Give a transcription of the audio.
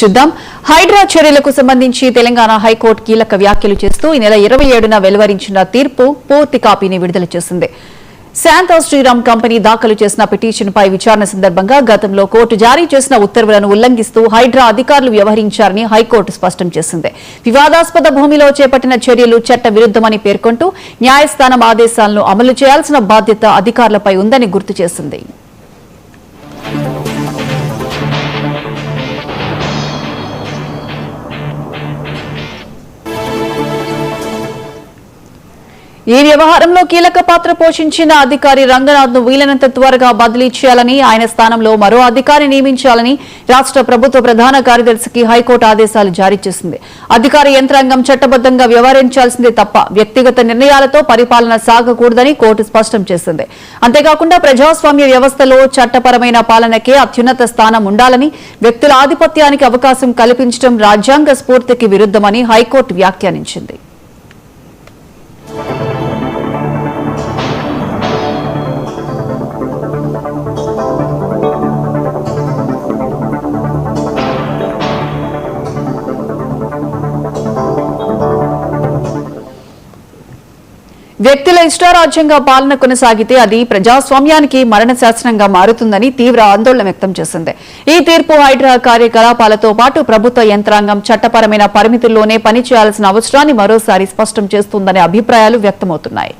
Updates చూద్దాం. హైడ్రా చర్యలకు సంబంధించి తెలంగాణ హైకోర్టు కీలక వ్యాఖ్యలు చేస్తూ ఈ నెల 27న వెలువరించిన తీర్పు పూర్తి కాపీని విడుదల చేసింది. శాంతా శ్రీరామ్ కంపెనీ దాఖలు చేసిన పిటిషన్పై విచారణ సందర్భంగా గతంలో కోర్టు జారీ చేసిన ఉత్తర్వులను ఉల్లంఘిస్తూ హైడ్రా అధికారులు వ్యవహరించారని హైకోర్టు స్పష్టం చేసింది. వివాదాస్పద భూమిలో చేపట్టిన చర్యలు చట్ట విరుద్దమని పేర్కొంటూ న్యాయస్థానం ఆదేశాలను అమలు చేయాల్సిన బాధ్యత అధికారులపై ఉందని గుర్తు చేసింది. ఈ వ్యవహారంలో కీలక పాత్ర పోషించిన అధికారి రంగనాథ్ ను వీలైనంత త్వరగా బదిలీ చేయాలని, ఆయన స్థానంలో మరో అధికారి నియమించాలని రాష్ట్ర ప్రభుత్వ ప్రధాన కార్యదర్శికి హైకోర్టు ఆదేశాలు జారీ చేసింది. అధికార యంత్రాంగం చట్టబద్దంగా వ్యవహరించాల్సిందే తప్ప వ్యక్తిగత నిర్ణయాలతో పరిపాలన సాగకూడదని కోర్టు స్పష్టం చేసింది. అంతేకాకుండా ప్రజాస్వామ్య వ్యవస్థలో చట్టపరమైన పాలనకే అత్యున్నత స్థానం ఉండాలని, వ్యక్తుల ఆధిపత్యానికి అవకాశం కల్పించడం రాజ్యాంగ స్ఫూర్తికి విరుద్దమని హైకోర్టు వ్యాఖ్యానించింది. వ్యక్తుల ఇష్టారాజ్యంగా పాలన కొనసాగితే అది ప్రజాస్వామ్యానికి మరణ శాసనంగా మారుతుందని తీవ్ర ఆందోళన వ్యక్తం చేసింది. ఈ తీర్పు హైడ్రా కార్యకలాపాలతో పాటు ప్రభుత్వ యంత్రాంగం చట్టపరమైన పరిమితుల్లోనే పనిచేయాల్సిన అవసరాన్ని మరోసారి స్పష్టం చేస్తుందనే అభిప్రాయాలు వ్యక్తమవుతున్నాయి.